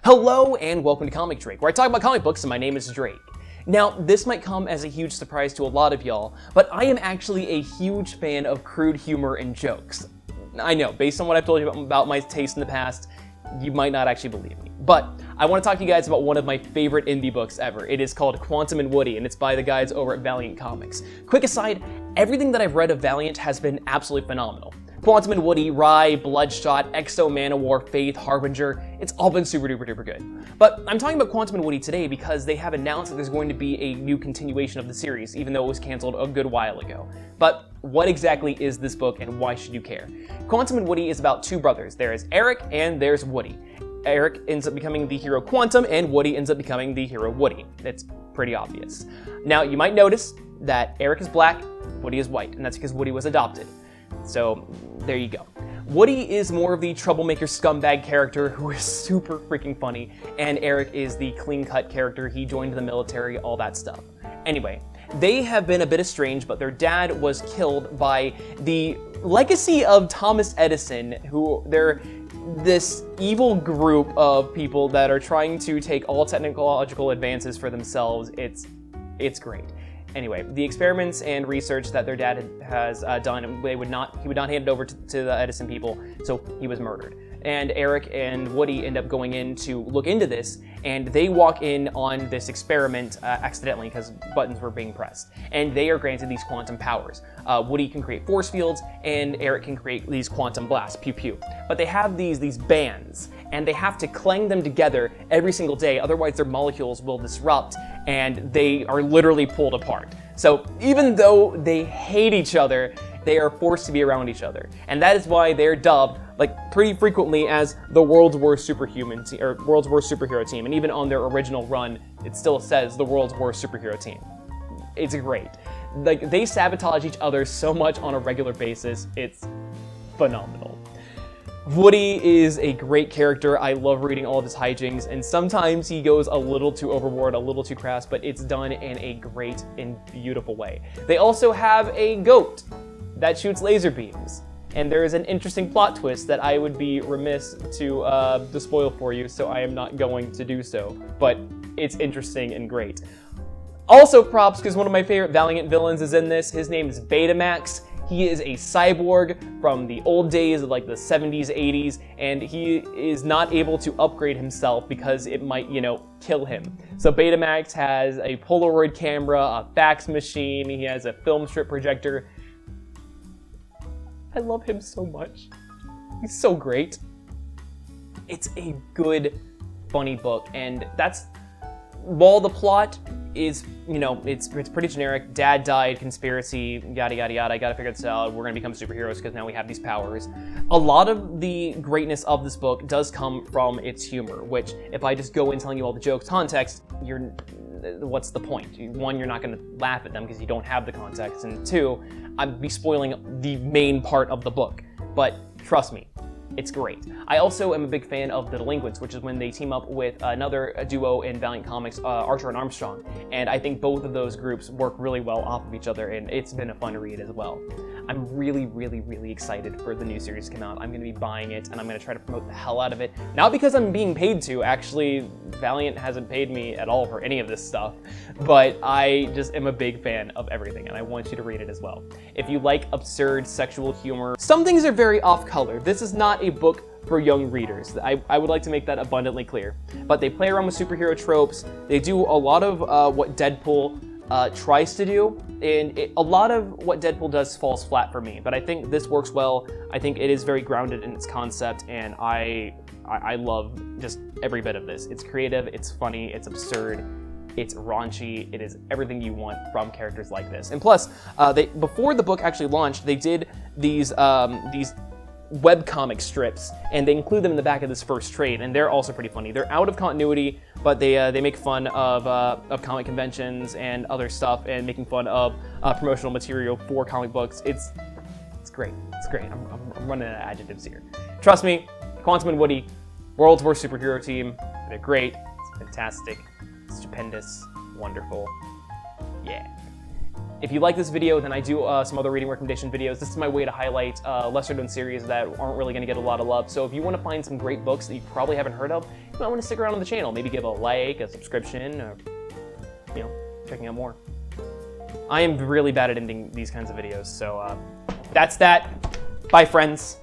Hello and welcome to Comic Drake, where I talk about comic books and my name is Drake. Now, this might come as a huge surprise to a lot of y'all, but I am actually a huge fan of crude humor and jokes. I know, based on what I've told you about my taste in the past, you might not actually believe me. But I want to talk to you guys about one of my favorite indie books ever. It is called Quantum and Woody, and it's by the guys over at Valiant Comics. Quick aside, everything that I've read of Valiant has been absolutely phenomenal. Quantum and Woody, Rye, Bloodshot, Exo, Manowar, Faith, Harbinger, it's all been super duper duper good. But I'm talking about Quantum and Woody today because they have announced that there's going to be a new continuation of the series, even though it was canceled a good while ago. But what exactly is this book and why should you care? Quantum and Woody is about two brothers. There is Eric and there's Woody. Eric ends up becoming the hero Quantum and Woody ends up becoming the hero Woody. It's pretty obvious. Now, you might notice that Eric is black, Woody is white, and that's because Woody was adopted. So, there you go. Woody is more of the troublemaker scumbag character who is super freaking funny, and Eric is the clean-cut character. He joined the military, all that stuff. Anyway, they have been a bit estranged, but their dad was killed by the legacy of Thomas Edison, who they're this evil group of people that are trying to take all technological advances for themselves. It's great. Anyway, the experiments and research that their dad has done, he would not hand it over to the Edison people, so he was murdered. And Eric and Woody end up going in to look into this, and they walk in on this experiment accidentally because buttons were being pressed. And they are granted these quantum powers. Woody can create force fields, and Eric can create these quantum blasts, pew pew. But they have these bands, and they have to clang them together every single day, otherwise their molecules will disrupt, and they are literally pulled apart. So even though they hate each other, they are forced to be around each other. And that is why they're dubbed, like, pretty frequently as the world's worst superhuman team, or world's worst superhero team. And even on their original run, it still says the world's worst superhero team. It's great. Like, they sabotage each other so much on a regular basis, it's phenomenal. Woody is a great character. I love reading all of his hijinks, and sometimes he goes a little too overboard, a little too crass, but it's done in a great and beautiful way. They also have a goat that shoots laser beams, and there is an interesting plot twist that I would be remiss to spoil for you, so I am not going to do so, but it's interesting and great. Also props, because one of my favorite Valiant villains is in this. His name is Betamax. He is a cyborg from the old days of like the 70s, 80s, and he is not able to upgrade himself because it might, kill him. So Betamax has a Polaroid camera, a fax machine, he has a film strip projector. I love him so much. He's so great. It's a good, funny book, and while the plot is, it's pretty generic. Dad died, conspiracy, yada yada yada. I gotta figure this out. We're gonna become superheroes because now we have these powers. A lot of the greatness of this book does come from its humor, which if I just go in telling you all the jokes, context, what's the point? One, you're not gonna laugh at them because you don't have the context, and two, I'd be spoiling the main part of the book. But trust me, it's great. I also am a big fan of The Delinquents, which is when they team up with another duo in Valiant Comics, Archer and Armstrong. And I think both of those groups work really well off of each other, and it's been a fun read as well. I'm really, really, really excited for the new series to come out. I'm going to be buying it, and I'm going to try to promote the hell out of it. Not because I'm being paid to. Actually, Valiant hasn't paid me at all for any of this stuff. But I just am a big fan of everything, and I want you to read it as well. If you like absurd sexual humor, some things are very off-color. This is not a book for young readers. I would like to make that abundantly clear. But they play around with superhero tropes. They do a lot of what Deadpool tries to do, and a lot of what Deadpool does falls flat for me, but I think this works well. I think it is very grounded in its concept, and I love just every bit of this. It's creative, it's funny, it's absurd, it's raunchy, it is everything you want from characters like this. And plus, before the book actually launched, they did these webcomic strips, and they include them in the back of this first trade, and they're also pretty funny. They're out of continuity, but they make fun of comic conventions and other stuff, and making fun of promotional material for comic books. It's great. It's great. I'm running out of adjectives here. Trust me, Quantum and Woody, world's worst superhero team. They're great. It's fantastic. It's stupendous. Wonderful. Yeah. If you like this video, then I do some other reading recommendation videos. This is my way to highlight lesser known series that aren't really going to get a lot of love. So if you want to find some great books that you probably haven't heard of, you might want to stick around on the channel. Maybe give a like, a subscription, or, you know, checking out more. I am really bad at ending these kinds of videos, so that's that. Bye, friends.